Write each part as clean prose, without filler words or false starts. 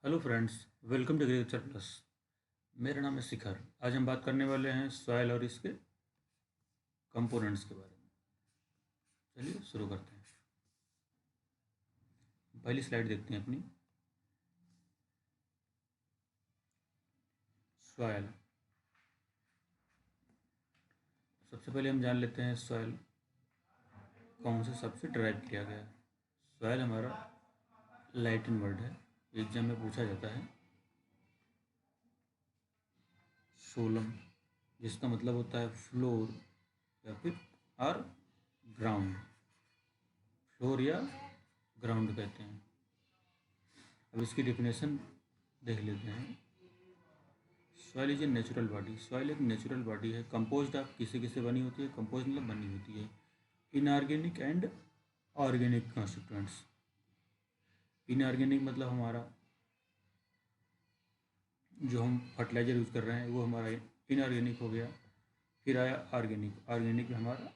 Hello friends, welcome to agriculture plus. मेरा नाम है शिखर। आज हम बात करने वाले हैं सॉयल और इसके कंपोनेंट्स के बारे में। चलिए शुरू करते हैं। पहली स्लाइड देखते हैं अपनी। सॉयल। सबसे पहले हम जान लेते हैं सॉयल कौन से शब्द से ड्राइव किया गया है। सॉयल हमारा लैटिन वर्ड है, एग्जाम में पूछा जाता है। सोलम, जिसका मतलब होता है फ्लोर या फिर और ग्राउंड। फ्लोर या ग्राउंड कहते हैं। अब इसकी डेफिनेशन देख लेते हैं। Soil is a natural body. Soil एक नेचुरल बॉडी है, कंपोज्ड ऑफ किसी किससे बनी होती है। कंपोज मतलब बनी होती है inorganic and organic constituents. Inorganic मतलब हमारा जो हम फर्टिलाइजर यूज़ कर रहे हैं वो हमारा इनऑर्गेनिक हो गया। फिर आया ऑर्गेनिक। ऑर्गेनिक में हमारा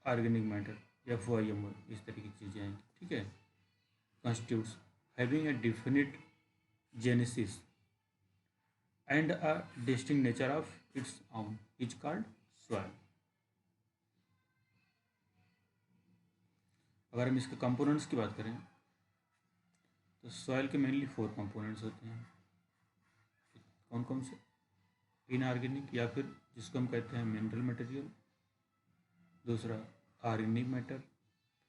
ऑर्गेनिक मैटर या FOIM, इस तरह की चीज़ें हैं। ठीक है। Constitutes having a definite genesis and a distinct nature of its own is called soil. अगर हम इसके कंपोनेंट्स की बात करें तो सॉइल के मेनली 4 कंपोनेंट्स होते हैं। कौन कौन से? इनऑर्गेनिक या फिर जिसको हम कहते हैं मिनरल मटेरियल, दूसरा ऑर्गेनिक मैटर,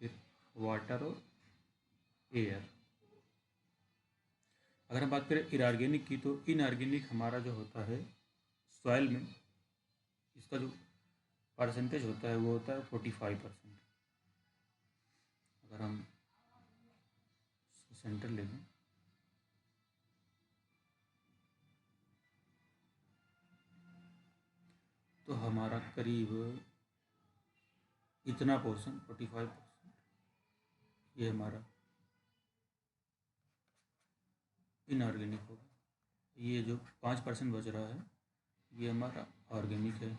फिर वाटर और एयर। अगर हम बात करें इनऑर्गेनिक की तो इनऑर्गेनिक हमारा जो होता है सॉइल में, इसका जो परसेंटेज होता है वो होता है 45%। अगर हम सेंटर ले लें तो हमारा करीब इतना पोर्शन 45% ये हमारा इनऑर्गेनिक होगा। ये जो 5% बच रहा है ये हमारा ऑर्गेनिक है।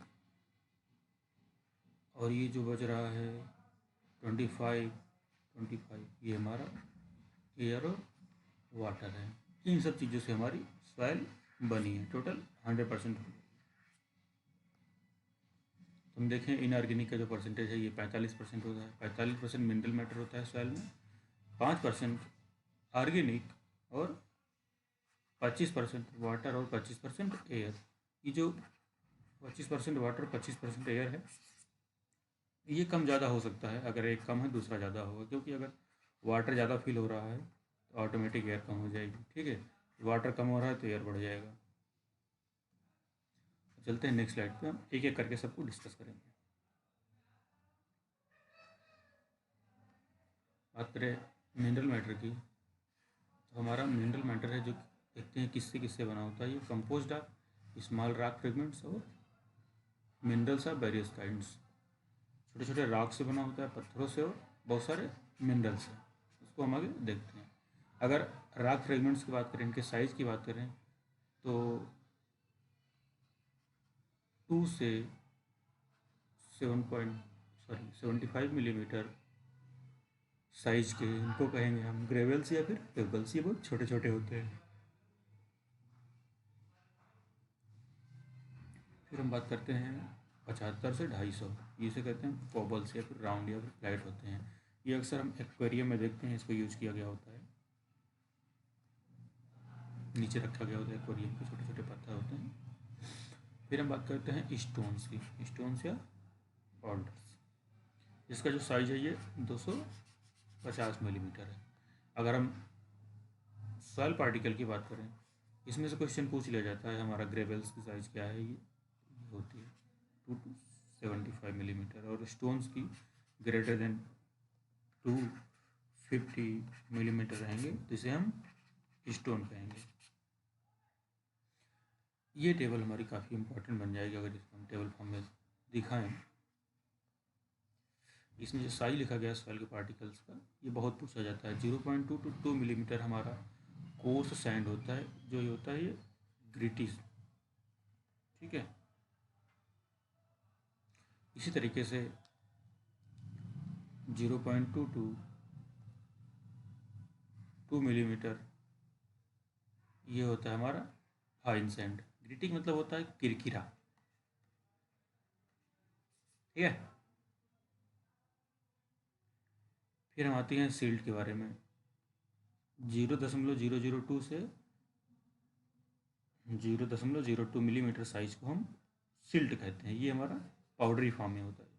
और ये जो बच रहा है 25 ये हमारा एयर और वाटर है। इन सब चीज़ों से हमारी सॉइल बनी है। टोटल 100% हो गया। तो हम देखें इनऑर्गेनिक का जो परसेंटेज है ये 45% होता है। 45% मिनरल मैटर होता है सॉइल में, 5% ऑर्गेनिक और 25% वाटर और 25% एयर। ये जो 25% वाटर 25% एयर है ये कम ज़्यादा हो सकता है। अगर एक कम है दूसरा ज़्यादा होगा, क्योंकि अगर वाटर ज़्यादा फील हो रहा है तो ऑटोमेटिक एयर कम हो जाएगी। ठीक है। वाटर कम हो रहा है तो एयर बढ़ जाएगा। चलते हैं नेक्स्ट स्लाइड पे, हम एक एक करके सबको डिस्कस करेंगे। बात करें मिनरल मैटर की तो हमारा मिनरल मैटर है जो देखते हैं किससे किससे बना होता है। ये composed of small rock fragments और मिनरल्स ऑफ वेरियस काइंड्स। छोटे छोटे रॉक से बना होता है, पत्थरों से, और बहुत सारे मिनरल्स हैं। उसको हम आगे देखते हैं। अगर रॉक फ्रेगमेंट्स की बात करें, इनके साइज़ की बात करें तो 2 से 75 मिलीमीटर साइज के इनको कहेंगे हम ग्रेवल्स या फिर पेबल्स। ये बहुत छोटे छोटे होते हैं। फिर हम बात करते हैं 75 से 250, इसे कहते हैं पॉबल्स या फिर राउंड या फिर फ्लैट होते हैं। ये अक्सर हम एक्वेरियम में देखते हैं, इसको यूज़ किया गया होता है। नीचे रखा गया होता है एक्वेरियम के, छोटे छोटे पत्थर होते हैं। फिर हम बात करते हैं स्टोन्स की। स्टोन्स या बॉल्डर्स, इसका जो साइज है ये 250 मिलीमीटर है। अगर हम सॉइल पार्टिकल की बात करें, इसमें से क्वेश्चन पूछ लिया जाता है हमारा ग्रेवल्स की साइज़ क्या है। ये होती है 2 to 75 मिलीमीटर, और स्टोन्स की ग्रेटर देन 250 मिलीमीटर रहेंगे, जिसे हम स्टोन कहेंगे। ये टेबल हमारी काफ़ी इंपॉर्टेंट बन जाएगी अगर इसको हम टेबल फॉर्म में दिखाएं। इसमें जो साइज लिखा गया है सॉइल के पार्टिकल्स का, ये बहुत पूछा जाता है। 0.2 to 2 मिलीमीटर हमारा कोर्स सैंड होता है, जो ये होता है ये ग्रिटीज। ठीक है। इसी तरीके से 0.2 to 2 मिलीमीटर ये होता है हमारा फाइन सैंड। ग्रिटिक मतलब होता है किरकिरा, ठीक है। फिर हम आते हैं सिल्ट के बारे में। 0.002 से 0.02 मिलीमीटर साइज को हम सिल्ट कहते हैं। ये हमारा पाउडरी फॉर्म में होता है।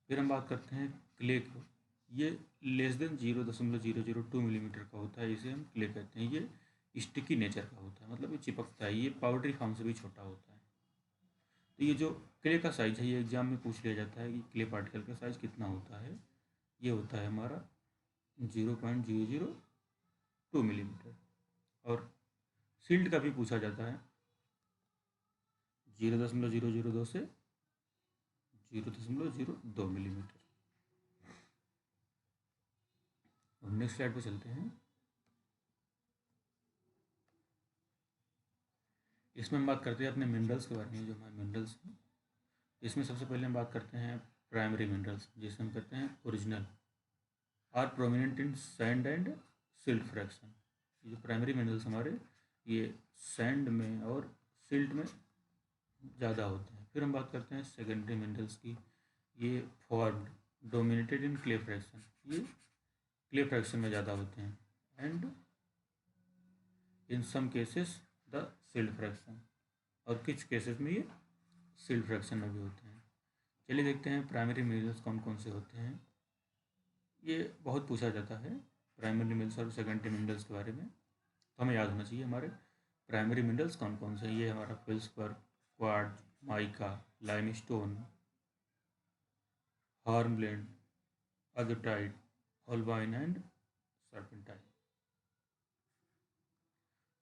फिर हम बात करते हैं क्ले को। ये लेस देन 0.002 मिलीमीटर का होता है, इसे हम क्ले कहते हैं। ये स्टिकी नेचर का होता है, मतलब ये चिपकता है। ये पाउडरी फॉर्म से भी छोटा होता है। तो ये जो क्ले का साइज है, ये एग्जाम में पूछ लिया जाता है कि क्ले पार्टिकल का साइज कितना होता है। ये होता है हमारा 0.002 मिलीमीटर। और सिल्ट का भी पूछा जाता है 0.002 से 0.02 मिलीमीटर। और नेक्स्ट स्लाइड पे चलते हैं। इसमें हम बात करते हैं अपने मिनरल्स के बारे में। जो हमारे मिनरल्स हैं, इसमें सबसे पहले हम बात करते हैं प्राइमरी मिनरल्स, जिसे हम कहते हैं original, are prominent in sand and silt fraction. ये जो प्राइमरी मिनरल्स हमारे, ये सैंड में और सिल्ट में ज़्यादा होते हैं। फिर हम बात करते हैं सेकेंडरी मिनरल्स की। ये formed dominated in clay fraction, ये क्ले फ्रैक्शन में ज़्यादा होते हैं। And in some cases the silt fraction, और कुछ केसेस में ये सिल्ट फ्रैक्शन में भी होते हैं। चलिए देखते हैं प्राइमरी मिनरल्स कौन कौन से होते हैं। ये बहुत पूछा जाता है प्राइमरी मिनरल्स और सेकेंडरी मिनरल्स के बारे में, तो हमें याद होना चाहिए हमारे प्राइमरी मिनरल्स कौन कौन से हैं। ये हमारा feldspar, quartz, mica, limestone, hornblende, augite, olivine and serpentine.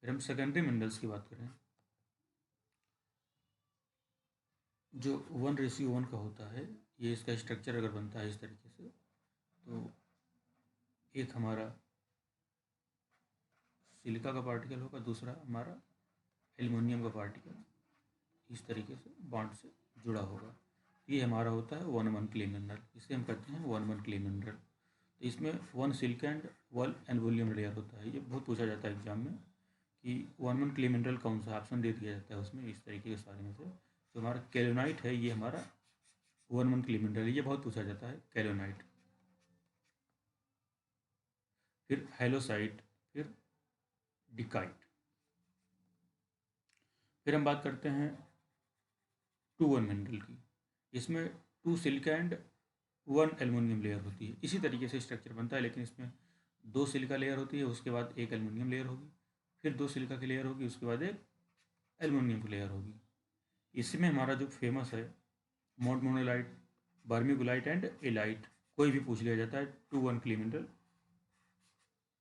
फिर हम सेकेंडरी मिनरल्स की बात करें, जो 1:1 का होता है। ये इसका स्ट्रक्चर अगर बनता है इस तरीके से, तो एक हमारा सिलिका का पार्टिकल होगा, दूसरा हमारा एल्युमिनियम का पार्टिकल इस तरीके से बॉन्ड से जुड़ा होगा। ये हमारा होता है 1:1 क्ले मिनरल, इसे हम कहते हैं 1:1 क्ले मिनरल। तो इसमें 1 सिल्क एंड 1 एल्युमिनियम लेयर होता है। ये बहुत पूछा जाता है एग्जाम में कि 1:1 क्ले मिनरल कौन सा, ऑप्शन दे दिया जाता है उसमें इस तरीके के सारे में से। जो हमारा कैलोनाइट है, ये हमारा 1:1 क्ले मिनरल है। ये बहुत पूछा जाता है कैलोनाइट। फिर हेलोसाइट, फिर डिकाइट। फिर हम बात करते हैं 2:1 मिनरल की। इसमें 2 सिलिका एंड 1 एल्युमिनियम लेयर होती है। इसी तरीके से स्ट्रक्चर बनता है, लेकिन इसमें 2 सिलिका लेयर होती है, उसके बाद एक एल्युमिनियम लेयर होगी, फिर 2 सिलिका की लेयर होगी, उसके बाद एक एल्युमिनियम की लेयर होगी। इसमें हमारा जो फेमस है मोनोलाइट, वर्मिकुलाइट एंड एलाइट। कोई भी पूछ लिया जाता है 2:1 क्ले मिनरल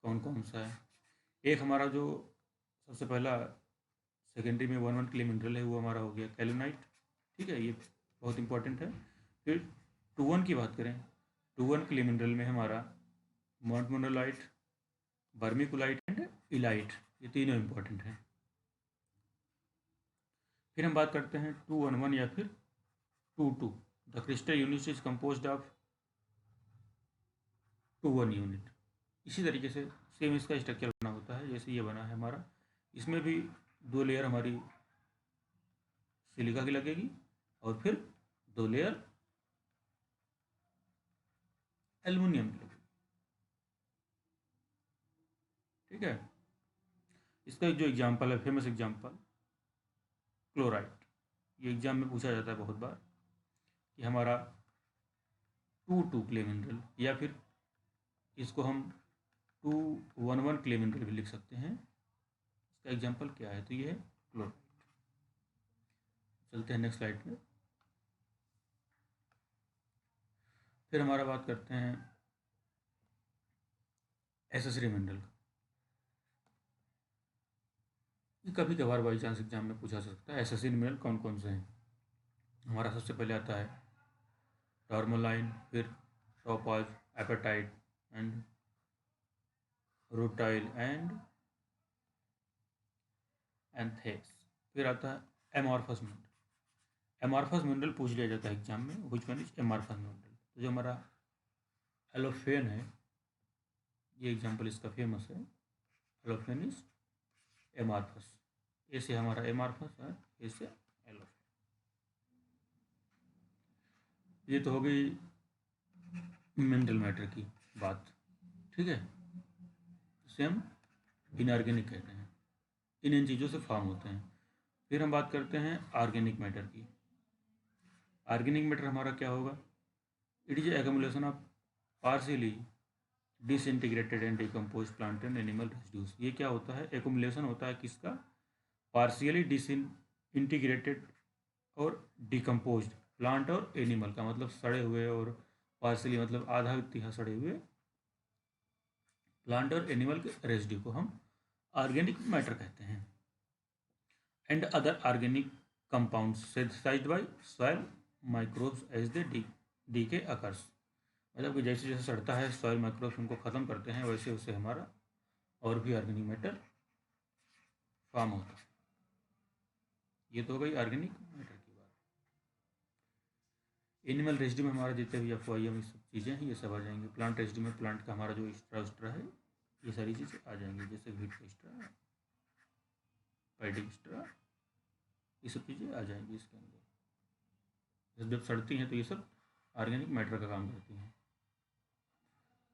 कौन कौन सा है। एक हमारा जो सबसे पहला सेकेंडरी में 1:1 क्ले मिनरल है, वो हमारा हो गया कैलोनाइट, ठीक है, ये बहुत इंपॉर्टेंट है। फिर 2:1 की बात करें, 2:1 क्ले मिनरल में हमारा मोनोलाइट, वर्मिकुलाइट एंड इलाइट, ये तीनों इंपॉर्टेंट हैं। फिर हम बात करते हैं 2:1 या फिर 2:2। The crystal unit is composed of 2:1 unit. इसी तरीके से सेम इसका स्ट्रक्चर बना होता है जैसे ये बना है हमारा। इसमें भी 2 लेयर हमारी सिलिका की लगेगी और फिर 2 लेयर एल्युमिनियम की लगेगी, ठीक है। इसका जो एग्जाम्पल है, फेमस एग्जाम्पल क्लोराइड। ये एग्जाम में पूछा जाता है बहुत बार कि हमारा 2:2 क्ले मिनरल, या फिर इसको हम 2:1 क्ले मिनरल भी लिख सकते हैं। इसका एग्जाम्पल क्या है, तो ये है क्लोराइड। चलते हैं नेक्स्ट स्लाइड पे। फिर हमारा बात करते हैं एसेसरी मिनरल। ये कभी कभार बाई चांस एग्जाम में पूछा सकता है एसेसरी मिनरल कौन कौन से हैं। हमारा सबसे पहले आता है टर्मोलाइन, फिर topaz, apatite and rutile and एंथेस। फिर आता है एमॉर्फस मिनरल। एमॉर्फस मिनरल पूछ लिया जाता है एग्जाम में, which one is amorphous mineral. तो जो हमारा एलोफेन है, ये एग्जाम्पल इसका फेमस है। एलोफेन इज एमार्फस। ए से हमारा एमार्फस है, ए से एलोफाइट। ये तो हो गई मिनरल मैटर की बात, ठीक है। इसे हम इनऑर्गेनिक कहते हैं, इन चीज़ों से फॉर्म होते हैं। फिर हम बात करते हैं ऑर्गेनिक मैटर की। ऑर्गेनिक मैटर हमारा क्या होगा? It is accumulation of partially disintegrated and decompose plant and animal residues. ये क्या होता है? एक्यूमुलेशन होता है किसका? पार्शियली डिसइंटीग्रेटेड और डिकम्पोज प्लांट और एनिमल का, मतलब सड़े हुए, और पार्शियली मतलब आधा तिहा सड़े हुए प्लांट और एनिमल के रेसिड्यू को हम ऑर्गेनिक मैटर कहते हैं। And other organic compounds synthesised by soil microbes as they decay occurs. मतलब कि जैसे जैसे सड़ता है सॉइल माइक्रोब्स उनको ख़त्म करते हैं, वैसे वैसे हमारा और भी ऑर्गेनिक मैटर फॉर्म होता है। ये तो हो गई ऑर्गेनिक मैटर की बात। एनिमल रेसिड्यू में हमारा जितने भी एफओआईएम ये सब चीज़ें हैं ये सब आ जाएंगी। प्लांट रेसिड्यू में प्लांट का हमारा जो एक्स्ट्रा है ये सारी चीज़ें आ जाएंगी, जैसे व्हीट का एक्स्ट्रा, पैडी एक्स्ट्रा, ये सब चीज़ें आ जाएंगी इसके अंदर। जब सड़ती हैं तो ये सब ऑर्गेनिक मैटर का काम करती हैं।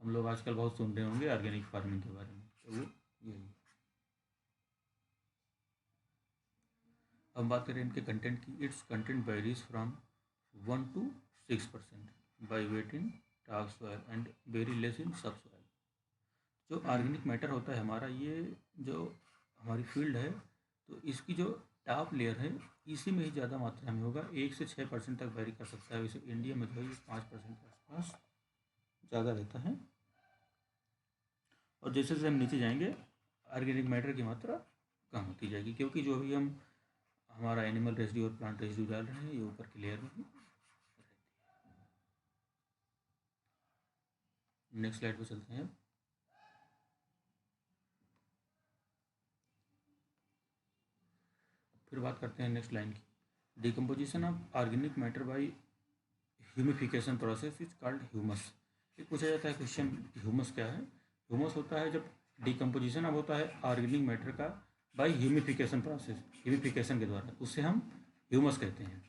हम लोग आजकल बहुत सुन रहे होंगे ऑर्गेनिक फार्मिंग के बारे में, तो वो यही है। हम बात करें इनके कंटेंट की। It's content varies from 1 to 6% by wait in top soil and very less in सब सॉइल। जो ऑर्गेनिक मैटर होता है हमारा, ये जो हमारी फील्ड है, तो इसकी जो टॉप लेयर है इसी में ही ज़्यादा मात्रा में होगा। 1 से 6% तक वेरी कर सकता है। वैसे इंडिया में जो है 5% के आसपास ज़्यादा रहता है। और जैसे जैसे हम नीचे जाएंगे ऑर्गेनिक मैटर की मात्रा कम होती जाएगी, क्योंकि जो अभी हम हमारा एनिमल रेसिड्यू और प्लांट रेसिड्यू डाल रहे हैं ये ऊपर की लेयर में ही। नेक्स्ट स्लाइड पे चलते हैं। फिर बात करते हैं नेक्स्ट लाइन की। Decomposition of organic matter bye humification process is called humus. ये पूछा जाता है क्वेश्चन, ह्यूमस क्या है? ह्यूमस होता है जब डिकम्पोजिशन अब होता है ऑर्गेनिक मैटर का बाय ह्यूमिफिकेशन प्रोसेस, ह्यूमिफिकेशन के द्वारा, उससे हम ह्यूमस कहते हैं।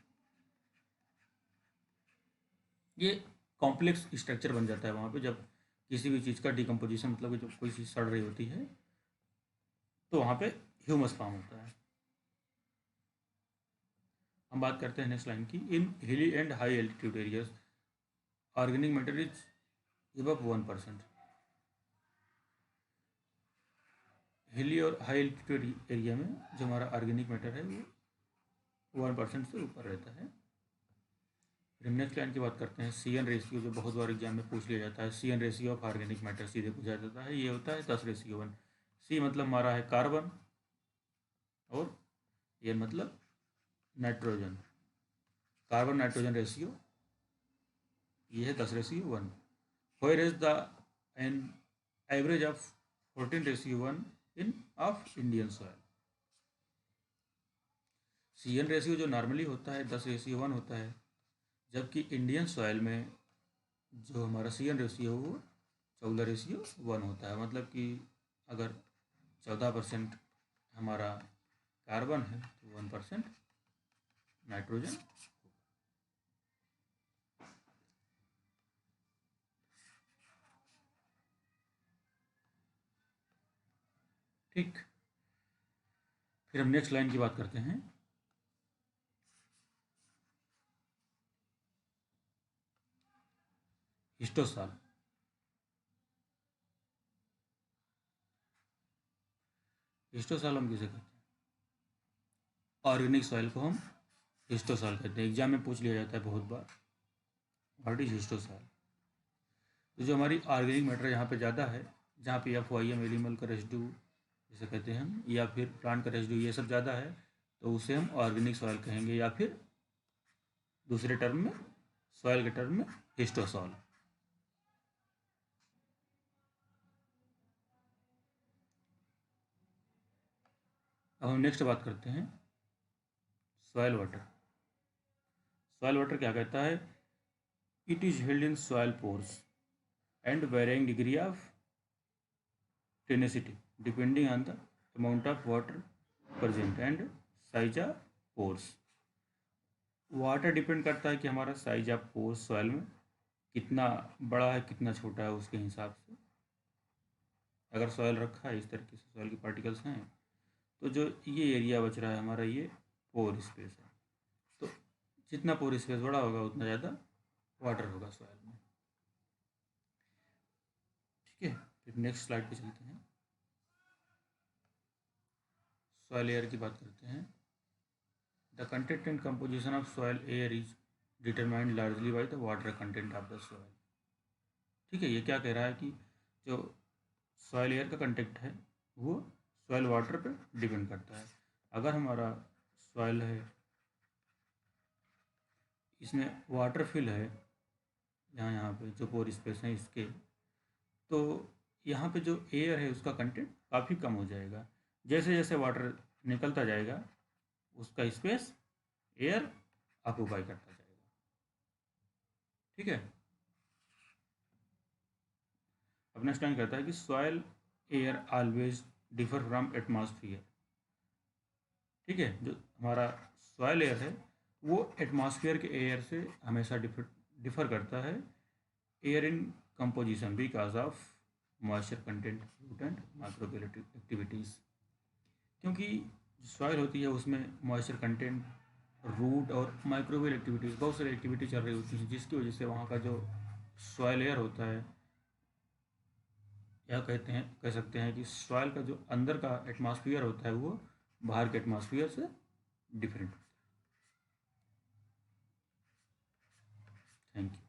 ये कॉम्प्लेक्स स्ट्रक्चर बन जाता है वहाँ पे जब किसी भी चीज़ का डिकम्पोजिशन, मतलब कि जब कोई चीज़ सड़ रही होती है तो वहाँ पे ह्यूमस फॉर्म होता है। हम बात करते हैं नेक्स्ट लाइन की। In hilly and high altitude areas organic matter is above 1%। Hilly और हाई एल्टीट्यूड एरिया में जो हमारा ऑर्गेनिक मैटर है वो 1% से ऊपर रहता है। फिर नेक्स्ट लाइन की बात करते हैं। सी एन रेशियो, जो बहुत बार एग्जाम में पूछ लिया जाता है। C N ratio of organic matter सीधे पूछा जाता है, ये होता है 10:1। सी मतलब हमारा है कार्बन और एन मतलब नाइट्रोजन। कार्बन नाइट्रोजन रेशियो ये है 10:1। Where is the an average of 14:1 in of Indian soil. C N ratio जो नॉर्मली होता है 10:1 होता है, जबकि इंडियन सॉइल में जो हमारा सी एन रेशियो वो 14:1 होता है। मतलब कि अगर 14% हमारा कार्बन है तो 1% नाइट्रोजन। ठीक, फिर हम नेक्स्ट लाइन की बात करते हैं। हिस्टोसाल। हिस्टोसाल हम किसे कहते हैं? ऑर्गेनिक सॉइल को हम हिस्टोसाल कहते हैं। एग्जाम में पूछ लिया जाता है बहुत बार, व्हाट इज हिस्टोसाल। तो जो हमारी ऑर्गेनिक मैटर यहाँ पे ज़्यादा है, जहाँ पे एफओआईएम एनिमल का रेसिड्यू जिसे कहते हैं हम, या फिर प्लांट का रेसिड्यू, ये सब ज़्यादा है, तो उसे हम ऑर्गेनिक सॉइल कहेंगे, या फिर दूसरे टर्म में सॉइल के टर्म में हिस्टोसॉल। अब हम नेक्स्ट बात करते हैं सॉइल वाटर। सॉइल वाटर क्या कहता है? It is held in soil pores and varying degree of tenacity depending on the amount of water present and size of pores. Water depend करता है कि हमारा साइज ऑफ पोर्स सॉइल में कितना बड़ा है कितना छोटा है, उसके हिसाब से अगर सॉइल रखा है इस तरीके से सॉइल के पार्टिकल्स हैं तो जो ये एरिया बच रहा है हमारा ये पोर स्पेस है। तो जितना पोर स्पेस बड़ा होगा उतना ज़्यादा वाटर होगा सॉइल में। ठीक है, फिर नेक्स्ट स्लाइड पे चलते हैं, सॉइल एयर की बात करते हैं। The content and composition of soil air is determined largely by the water content of the soil. ठीक है, ये क्या कह रहा है कि जो सॉइल एयर का कंटेंट है वो सॉइल वाटर पे डिपेंड करता है। अगर हमारा सॉइल है इसमें वाटर फिल है, यहाँ पे जो पोर स्पेस है इसके, तो यहाँ पे जो एयर है उसका कंटेंट काफ़ी कम हो जाएगा। जैसे जैसे वाटर निकलता जाएगा उसका स्पेस एयर ऑक्यूपाई करता जाएगा। ठीक है, अब नेक्स्ट टाइम कहता है कि soil air always differ from atmosphere. ठीक है, जो हमारा सॉइल एयर है वो एटमॉस्फेयर के एयर से हमेशा डिफर करता है। Air in composition because of moisture content root and microbial activities. क्योंकि सॉइल होती है उसमें मॉइस्चर कंटेंट, रूट और माइक्रोबियल एक्टिविटीज़, बहुत सारी एक्टिविटी चल रही होती हैं जिसकी वजह से वहाँ का जो सॉइल एयर होता है, या कह सकते हैं कि सॉइल का जो अंदर का एटमॉस्फेयर होता है वो बाहर के एटमॉस्फेयर से डिफरेंट होता है। Thank you.